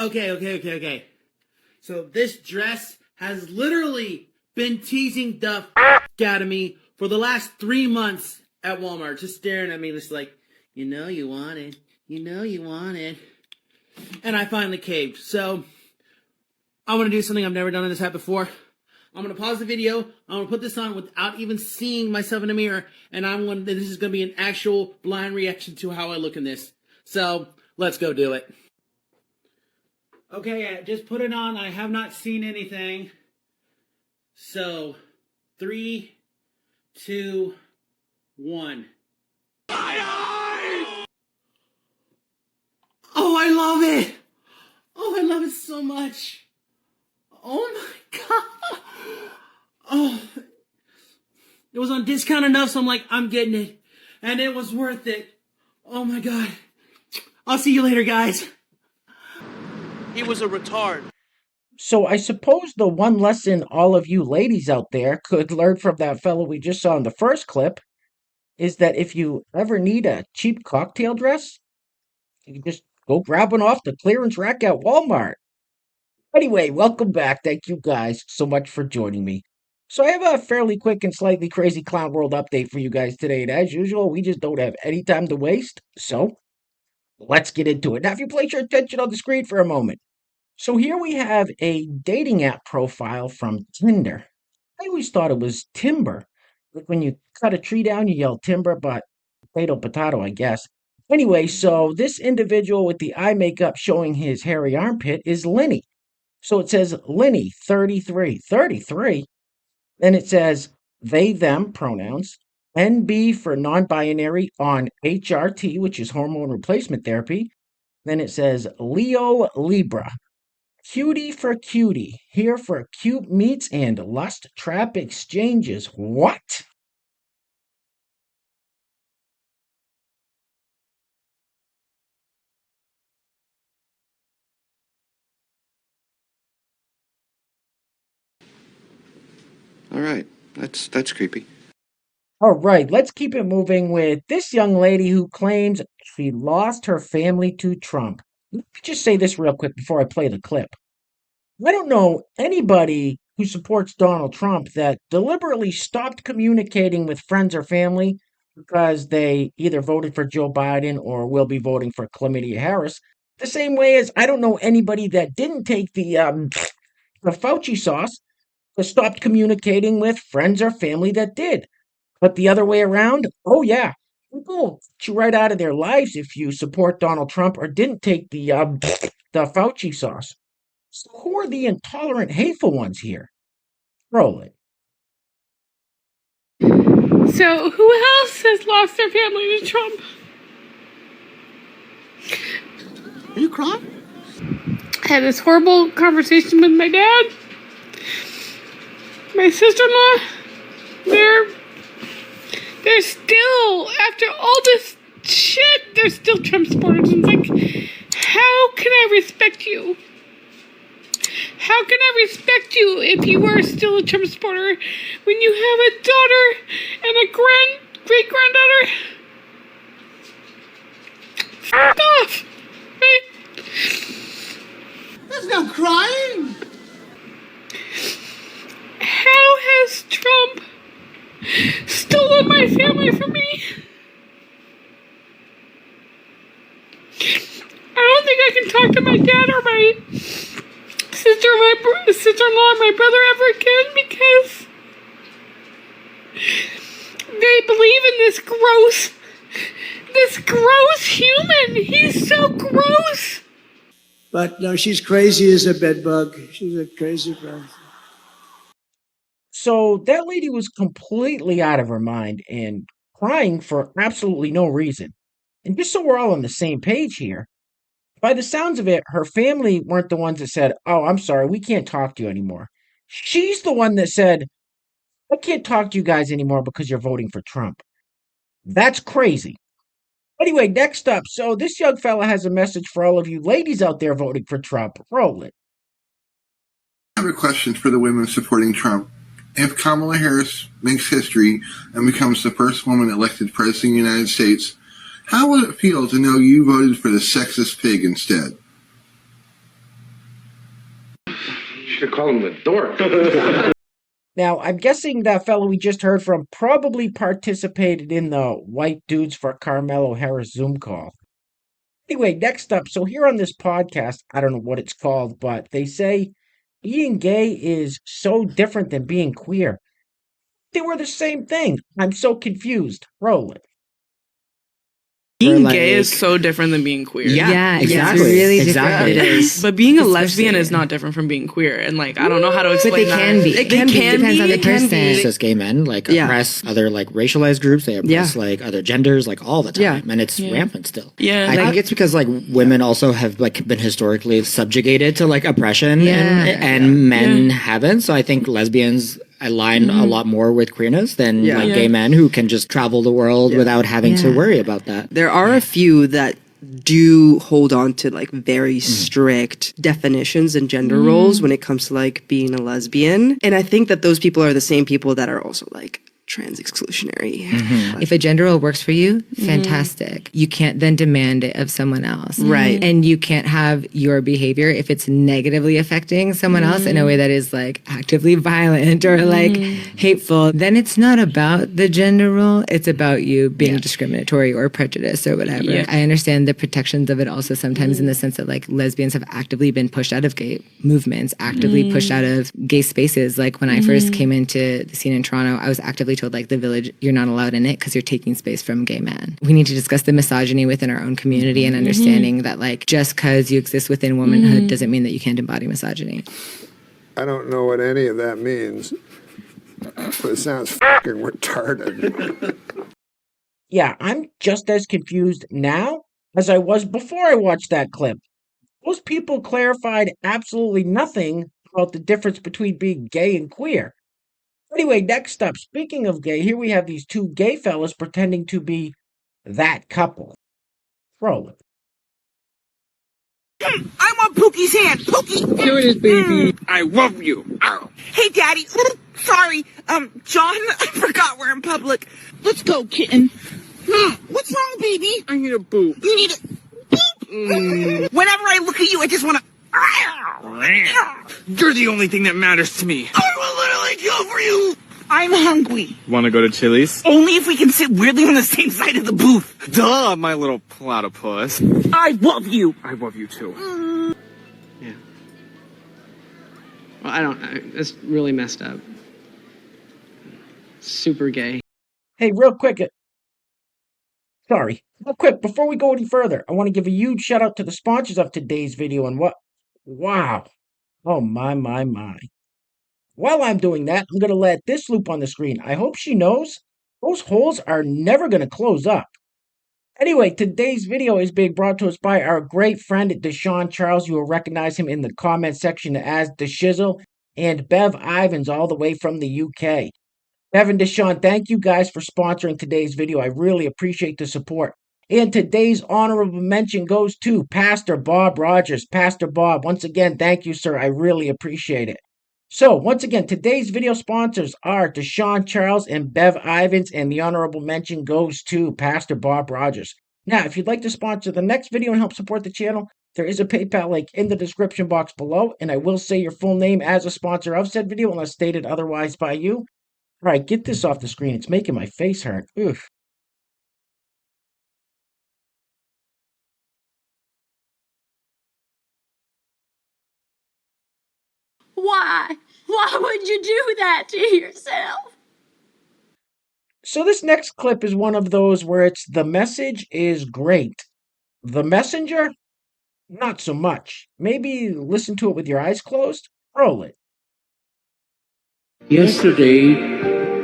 Okay. So this dress has literally been teasing the out of me for the last 3 months at Walmart, just staring at me, just like, you know you want it. And I finally caved. So I want to do something I've never done in this hat before. I'm going to pause the video. I'm going to put this on without even seeing myself in the mirror. And this is going to be an actual blind reaction to how I look in this. So let's go do it. Okay, just put it on. I have not seen anything. So 3, 2, 1. Oh, I love it. Oh, I love it so much. Oh my God. Oh, it was on discount enough, so I'm like, I'm getting it. And it was worth it. Oh my God. I'll see you later, guys. He was a retard. So I suppose the one lesson all of you ladies out there could learn from that fellow we just saw in the first clip is that if you ever need a cheap cocktail dress, you can just go grab one off the clearance rack at Walmart. Anyway, welcome back. Thank you guys so much for joining me. So I have a fairly quick and slightly crazy clown world update for you guys today. And as usual, we just don't have any time to waste. So let's get into it. Now, if you place your attention on the screen for a moment. So here we have a dating app profile from Tinder. I always thought it was timber. Like when you cut a tree down, you yell timber, but potato, I guess. Anyway, so this individual with the eye makeup showing his hairy armpit is Lenny. So it says Lenny, 33. 33? Then it says they, them pronouns. NB for non binary on HRT, which is hormone replacement therapy. Then it says Leo Libra. Cutie for cutie, here for cute meets and lust trap exchanges. What? All right, that's creepy. All right, let's keep it moving with this young lady who claims she lost her family to Trump. Let me just say this real quick before I play the clip. I don't know anybody who supports Donald Trump that deliberately stopped communicating with friends or family because they either voted for Joe Biden or will be voting for Kamala Harris. The same way as I don't know anybody that didn't take the Fauci sauce that stopped communicating with friends or family that did. But the other way around, oh yeah, people will cut you right out of their lives if you support Donald Trump or didn't take the Fauci sauce. So who are the intolerant, hateful ones here? Roll it. So, who else has lost their family to Trump? Are you crying? I had this horrible conversation with my dad. My sister-in-law, they're still, after all this shit, they're still Trump supporters. And it's like, how can I respect you? How can I respect you if you are still a Trump supporter when you have a daughter and a great-granddaughter? F*** off! Right? That's not crying. How has Trump stolen my family from me? I don't think I can talk to my dad or my sister-in-law, my brother ever again because they believe in this gross human. He's so gross. But no, she's crazy as a bedbug. She's a crazy person. So that lady was completely out of her mind and crying for absolutely no reason. And just so we're all on the same page here, by the sounds of it, her family weren't the ones that said, "Oh, I'm sorry, we can't talk to you anymore." She's the one that said, "I can't talk to you guys anymore because you're voting for Trump." That's crazy. Anyway, next up. So this young fella has a message for all of you ladies out there voting for Trump. Roll it. I have a question for the women supporting Trump. If Kamala Harris makes history and becomes the first woman elected president of the United States, how would it feel to know you voted for the sexist pig instead? should call him the dork. Now, I'm guessing that fellow we just heard from probably participated in the White Dudes for Carmelo Harris Zoom call. Anyway, next up, so here on this podcast, I don't know what it's called, but they say being gay is so different than being queer. They were the same thing. I'm so confused. Roll it. Being gay is so different than being queer. Yeah, exactly. It's really Exactly. different. It is. But being a Especially- lesbian is not different from being queer. And like, I don't know how to explain they that. can be. It can be. Depends on the It can person. be. Cis gay men like Yeah. oppress other like racialized groups. They oppress like other genders like all the time, Yeah. and it's rampant still. Yeah. I think it's because like women also have like been historically subjugated to like oppression, and men haven't. So I think lesbians align a lot more with queerness than like gay men who can just travel the world without having to worry about that. There are a few that do hold on to like very strict definitions and gender roles when it comes to like being a lesbian. And I think that those people are the same people that are also like trans exclusionary. If a gender role works for you, fantastic. You can't then demand it of someone else. Right. And you can't have your behavior if it's negatively affecting someone else in a way that is like actively violent or like hateful. Then it's not about the gender role. It's about you being discriminatory or prejudiced or whatever. Yeah. I understand the protections of it also sometimes in the sense that like lesbians have actively been pushed out of gay movements, actively pushed out of gay spaces. Like when I first came into the scene in Toronto, I was actively told like the village, you're not allowed in it because you're taking space from gay men. We need to discuss the misogyny within our own community and understanding that like just because you exist within womanhood doesn't mean that you can't embody misogyny. I don't know what any of that means, but it sounds fucking retarded. Yeah, I'm just as confused now as I was before I watched that clip. Those people clarified absolutely nothing about the difference between being gay and queer. Anyway, next up, speaking of gay, here we have these two gay fellas pretending to be that couple. Roll it. I want Pookie's hand. Pookie. Here it is, baby. I love you. Ow. Hey, Daddy. Sorry. John, I forgot we're in public. Let's go, kitten. What's wrong, baby? I need a boot. You need a boop. Whenever I look at you, I just want to... You're the only thing that matters to me. I will literally kill for you. I'm hungry. Want to go to Chili's? Only if we can sit weirdly on the same side of the booth. Duh, my little platypus. I love you. I love you too. Yeah. Well, that's really messed up. Super gay. Hey, real quick, before we go any further, I want to give a huge shout out to the sponsors of today's video and wow. Oh my. While I'm doing that, I'm going to let this loop on the screen. I hope she knows those holes are never going to close up. Anyway, today's video is being brought to us by our great friend Deshaun Charles. You will recognize him in the comment section as The Shizzle, and Bev Ivans all the way from the UK. Bev and Deshaun, thank you guys for sponsoring today's video. I really appreciate the support. And today's honorable mention goes to Pastor Bob Rogers. Pastor Bob, once again, thank you, sir. I really appreciate it. So, once again, today's video sponsors are Deshaun Charles and Bev Ivans, and the honorable mention goes to Pastor Bob Rogers. Now, if you'd like to sponsor the next video and help support the channel, there is a PayPal link in the description box below, and I will say your full name as a sponsor of said video unless stated otherwise by you. All right, get this off the screen. It's making my face hurt. Oof. Why? Why would you do that to yourself? So this next clip is one of those where it's the message is great. The messenger, not so much. Maybe listen to it with your eyes closed. Roll it. Yesterday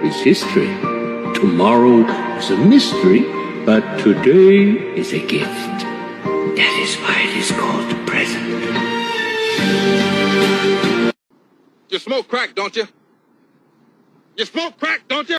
is history. Tomorrow is a mystery, but today is a gift. That is why it is called the present. You smoke crack, don't you? You smoke crack, don't you?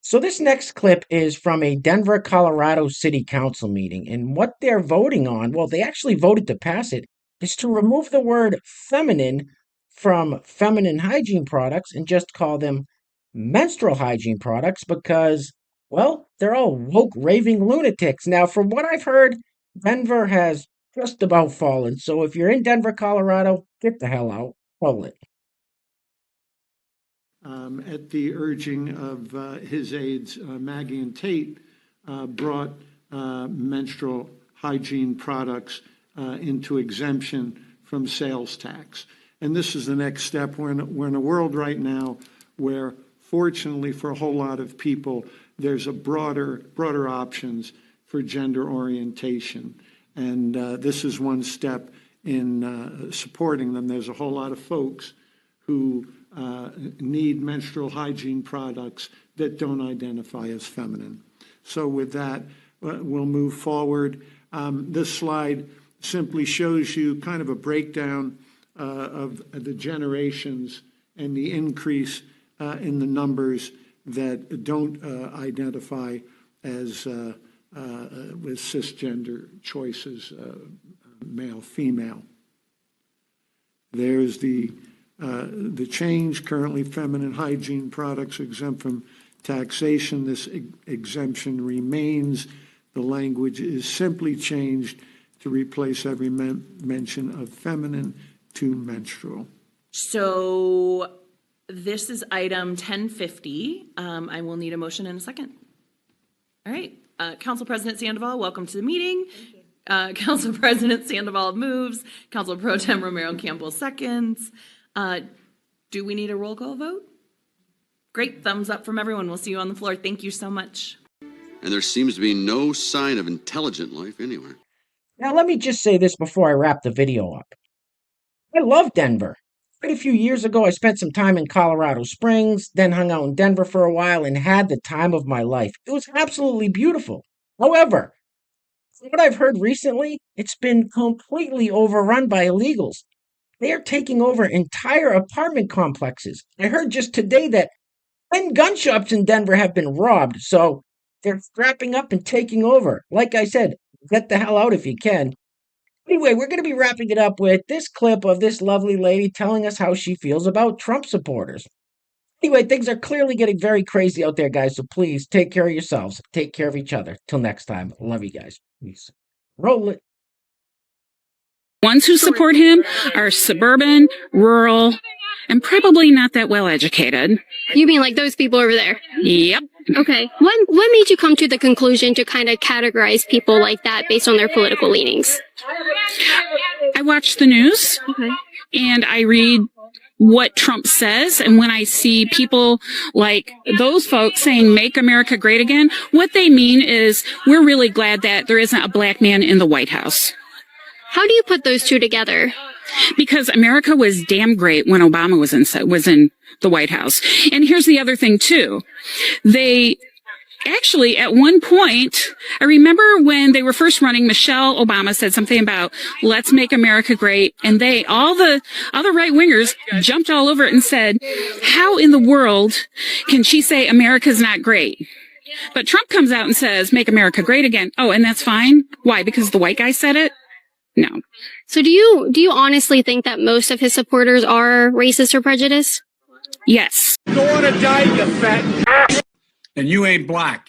So this next clip is from a Denver, Colorado City Council meeting, and what they're voting on, well, they actually voted to pass it, is to remove the word feminine from feminine hygiene products and just call them menstrual hygiene products because, well, they're all woke raving lunatics. Now, from what I've heard, Denver has just about fallen, so if you're in Denver, Colorado, get the hell out. Roll it. at the urging of his aides, Maggie and Tate, brought menstrual hygiene products into exemption from sales tax. And this is the next step. We're in a world right now where, fortunately for a whole lot of people, there's a broader options for gender orientation. And this is one step in supporting them. There's a whole lot of folks who need menstrual hygiene products that don't identify as feminine. So with that, we'll move forward. This slide simply shows you kind of a breakdown of the generations and the increase in the numbers that don't identify as with cisgender choices, male, female. There's the change. Currently, feminine hygiene products are exempt from taxation. This exemption remains. The language is simply changed to replace every mention of feminine to menstrual. So this is item 1050. I will need a motion in a second. All right. Council President Sandoval, welcome to the meeting. Council President Sandoval moves. Council Pro Tem Romero Campbell seconds. Do we need a roll call vote? Great. Thumbs up from everyone. We'll see you on the floor. Thank you so much. And there seems to be no sign of intelligent life anywhere. Now, let me just say this before I wrap the video up. I love Denver. Quite a few years ago, I spent some time in Colorado Springs, then hung out in Denver for a while and had the time of my life. It was absolutely beautiful. However, from what I've heard recently, it's been completely overrun by illegals. They are taking over entire apartment complexes. I heard just today that 10 gun shops in Denver have been robbed, so they're strapping up and taking over. Like I said, get the hell out if you can. Anyway, we're going to be wrapping it up with this clip of this lovely lady telling us how she feels about Trump supporters. Anyway, things are clearly getting very crazy out there, guys, so please take care of yourselves. Take care of each other. Till next time. Love you guys. Peace. Roll it. Ones who support him are suburban, rural, and probably not that well educated. You mean like those people over there? Yep. Okay. What made you come to the conclusion to kind of categorize people like that based on their political leanings? I watch the news, and I read what Trump says, and when I see people like those folks saying "Make America Great Again," what they mean is we're really glad that there isn't a black man in the White House. How do you put those two together? Because America was damn great when Obama was in the White House. And here's the other thing too. They actually, at one point, I remember when they were first running, Michelle Obama said something about "Let's make America great." And all the other right wingers jumped all over it and said, how in the world can she say America's not great? But Trump comes out and says, "Make America great again." Oh, and that's fine. Why? Because the white guy said it? No. So do you honestly think that most of his supporters are racist or prejudiced? Yes. Go on a diet, you fat. And you ain't black.